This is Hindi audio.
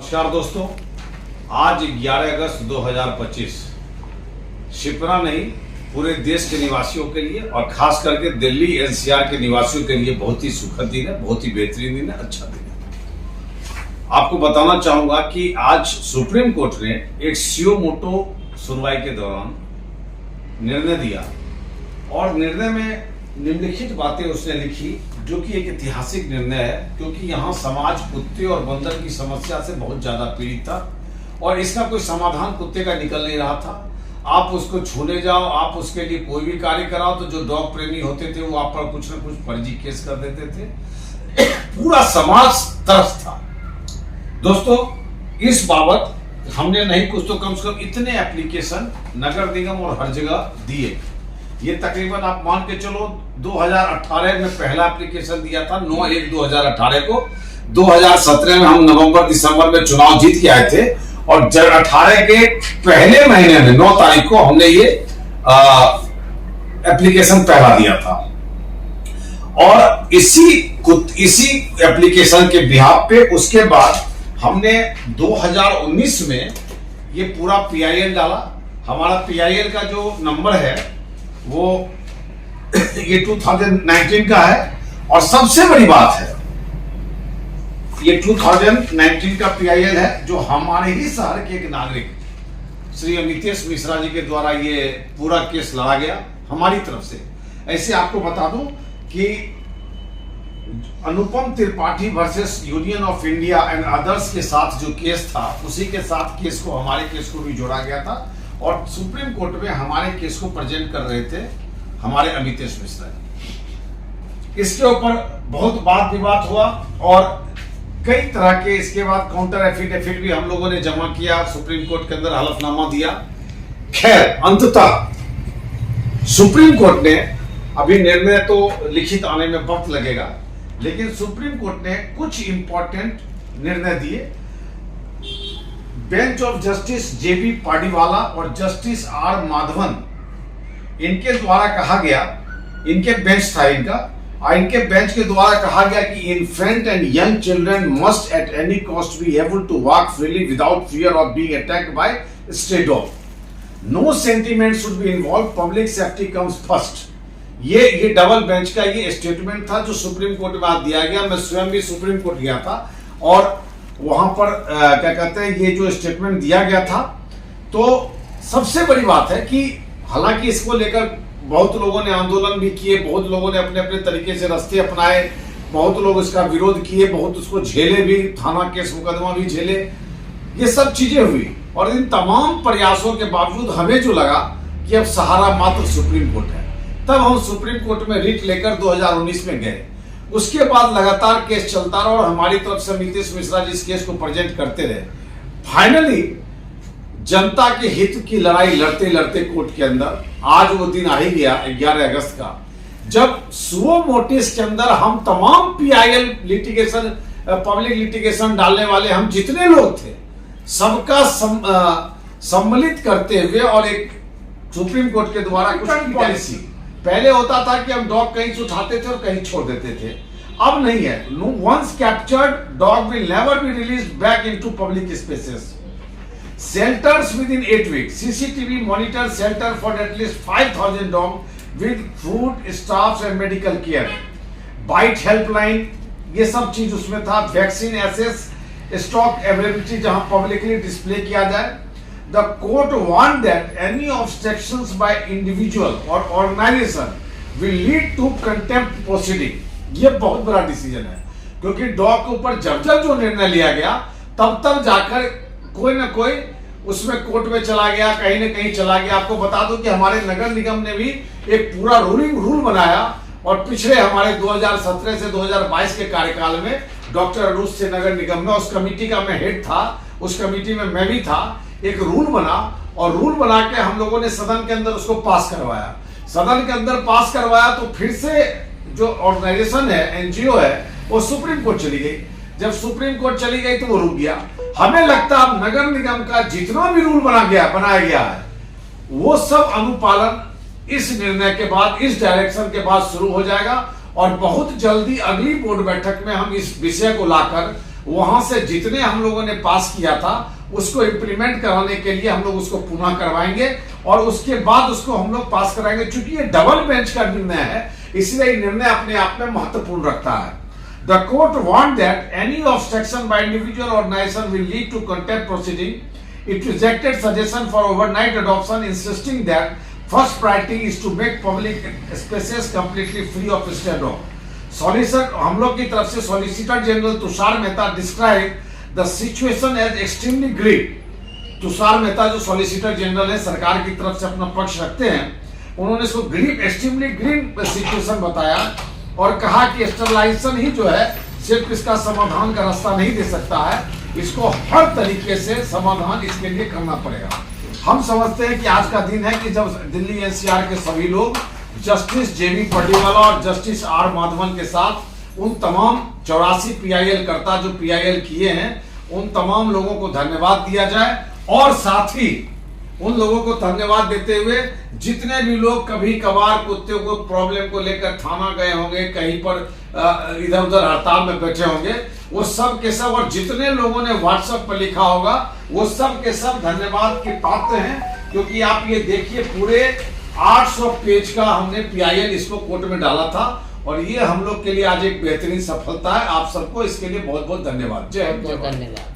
नमस्कार दोस्तों, आज 11 अगस्त 2025 शिप्रा नहीं पूरे देश के निवासियों के लिए और खास करके दिल्ली एनसीआर के निवासियों के लिए बहुत ही सुखद दिन है, बहुत ही बेहतरीन दिन है, अच्छा दिन है। आपको बताना चाहूंगा कि आज सुप्रीम कोर्ट ने एक सुओ मोटो सुनवाई के दौरान निर्णय दिया और निर्णय में निम्नलिखित बातें उसने लिखी जो कि एक ऐतिहासिक निर्णय है, क्योंकि यहाँ समाज कुत्ते और बंदर की समस्या से बहुत ज्यादा पीड़ित था और इसका कोई समाधान कुत्ते का निकल नहीं रहा था। आप उसको छूने जाओ, आप उसके लिए कोई भी कार्य कराओ तो जो डॉग प्रेमी होते थे वो आप पर कुछ न कुछ फर्जी केस कर देते थे। पूरा समाज तरस था। दोस्तों, इस बाबत हमने नहीं कुछ तो कम से कम इतने एप्लीकेशन नगर निगम और हर जगह दिए। ये तकरीबन आप मान के चलो 2018 में पहला एप्लीकेशन दिया था 9/1/2018 को। 2017 में हम नवंबर दिसंबर में चुनाव जीत के आए थे और 18 के पहले महीने में 9 तारीख को हमने ये एप्लीकेशन पहला दिया था और इसी एप्लीकेशन के बिहाफ पे उसके बाद हमने 2019 में ये पूरा PIL डाला। हमारा PIL का जो नंबर है वो ये 2019 का है और सबसे बड़ी बात है ये 2019 का PIL है जो हमारे ही शहर के एक नागरिक श्री अमितेश मिश्रा जी के द्वारा ये पूरा केस लड़ा गया हमारी तरफ से। ऐसे आपको बता दूं कि Anupam Tripathi versus union of India and others के साथ जो केस था उसी के साथ केस को हमारे केस को भी जोड़ा गया था और सुप्रीम कोर्ट में हमारे केस को प्रेजेंट कर रहे थे हमारे अमितेश मिश्रा जी। इसके ऊपर बहुत वाद विवाद हुआ और कई तरह के इसके बाद काउंटर एफिडेविट भी हम लोगों ने जमा किया, सुप्रीम कोर्ट के अंदर हलफनामा दिया। खैर, अंततः सुप्रीम कोर्ट ने, अभी निर्णय तो लिखित आने में वक्त लगेगा, लेकिन सुप्रीम कोर्ट ने कुछ इंपॉर्टेंट निर्णय दिए। बेंच ऑफ जस्टिस JB पाडीवाला और जस्टिस R माधवन, इनके द्वारा कहा गया, इनके बेंच था इनके बेंच के द्वारा कहा गया कि infant and young children must at any cost be able to walk freely without fear of being attacked by stray dog. No sentiment should be involve, public safety comes first. ये डबल बेंच का ये स्टेटमेंट था जो सुप्रीम कोर्ट में आज दिया गया। मैं स्वयं भी सुप्रीम कोर्ट गया था और वहां पर क्या कहते हैं ये जो स्टेटमेंट दिया गया था। तो सबसे बड़ी बात है कि हालांकि इसको लेकर बहुत लोगों ने आंदोलन भी किए, बहुत लोगों ने अपने अपने तरीके से रास्ते अपनाए, बहुत लोग इसका विरोध किए, बहुत उसको झेले भी, थाना केस मुकदमा भी झेले, ये सब चीजें हुई और इन तमाम प्रयासों के बावजूद हमें जो लगा कि अब सहारा मात्र सुप्रीम कोर्ट है, तब हम सुप्रीम कोर्ट में रिट लेकर 2019 में गए। उसके बाद लगातार केस चलता रहा और हमारी तरफ से अमितेश मिश्रा जी इस केस को प्रेजेंट करते रहे। फाइनली जनता के हित की लड़ाई लड़ते लड़ते कोर्ट के अंदर आज वो दिन आ ही गया 11 अगस्त का, जब सुओ मोटिस के अंदर हम तमाम PIL लिटिगेशन, पब्लिक लिटिगेशन डालने वाले हम जितने लोग थे सबका सम्मिलित करते हुए और एक सुप्रीम कोर्ट के द्वारा कुछ पॉलिसी, पहले होता था कि हम डॉग कहीं से उठाते थे और कहीं छोड़ देते थे, अब नहीं है। Once captured dog will never be released back into public spaces. Shelters within 8 weeks. CCTV monitor shelter for at least 5,000 dogs with food, staffs and medical care. Bite helpline, ये सब चीज उसमें था। वैक्सीन एसेस, स्टॉक अवेलेबिलिटी जहां पब्लिकली डिस्प्ले किया जाए। The court warned that any obstructions by individual or organization will lead to contempt proceeding. ये बहुत बड़ा डिसीजन है क्योंकि डॉग के ऊपर जब जो निर्णय लिया गया तब जाकर कोई ना कोई उसमें कोर्ट में चला गया, कहीं ना कहीं चला गया। आपको बता दूं कि हमारे नगर निगम ने भी एक पूरा रूल बनाया और पिछले हमारे 2017 से 2022 के कार्यकाल में डॉक्टर अरूज से नगर निगम में, उस कमेटी का मैं हेड था, उस कमेटी में मैं भी था, एक रूल बना और रूल बना के हम लोगों ने सदन के अंदर उसको पास करवाया। सदन के अंदर पास करवाया तो फिर से जो ऑर्गेनाइजेशन है, NGO है, वो सुप्रीम कोर्ट चली गई। जब सुप्रीम कोर्ट चली गई तो वो रुक गया। हमें लगता है नगर निगम का जितना भी रूल बनाया गया है वो सब अनुपालन इस निर्णय के बाद, इस डायरेक्शन के बाद शुरू हो जाएगा और बहुत जल्दी अगली बोर्ड बैठक में हम इस विषय को लाकर वहां से जितने हम लोगों ने पास किया था उसको इम्प्लीमेंट कराने के लिए हम लोग उसको पुनः करवाएंगे और उसके बाद उसको हम लोग पास कराएंगे। चूंकि ये डबल बेंच का निर्णय है इसलिए निर्णय अपने आप में महत्वपूर्ण रखता है। The court warned that any obstruction by individual or nation will lead to contempt proceeding. It rejected suggestion for overnight adoption, insisting that first priority is to make public spaces completely free of stand-off. Solicitor, हम लोग की तरफ से solicitor general Tushar Mehta describe the situation as extremely grave. Tushar Mehta जो सॉलिसिटर जनरल है सरकार की तरफ से अपना पक्ष रखते हैं, उन्होंने इसको ग्रीव एक्सट्रीमली ग्रीव सिचुएशन बताया और कहा कि स्टरलाइजेशन ही जो है सिर्फ इसका समाधान का रास्ता नहीं दे सकता है, इसको हर तरीके से समाधान इसके लिए करना पड़ेगा। हम समझते हैं कि आज का दिन है कि जब दिल्ली एनसीआर के सभी लोग जस्टिस जेबी पार्डीवाला और जस्टिस आर माधवन के साथ उन तमाम 84 पीआईएल कर्ता जो पीआईएल किए हैं उन तमाम लोगों को धन्यवाद दिया जाए और साथ ही उन लोगों को धन्यवाद देते हुए जितने भी लोग कभी कभार कुत्ते को प्रॉब्लम को लेकर थाना गए होंगे, कहीं पर इधर उधर हड़ताल में बैठे होंगे, वो सब के सब और जितने लोगों ने व्हाट्सएप पर लिखा होगा वो सब के सब धन्यवाद के पात्र हैं। क्योंकि आप ये देखिए पूरे 800 पेज का हमने पीआईएल इसको कोर्ट में डाला था और ये हम लोग के लिए आज एक बेहतरीन सफलता है। आप सबको इसके लिए बहुत बहुत धन्यवाद। जय हिंद। धन्यवाद।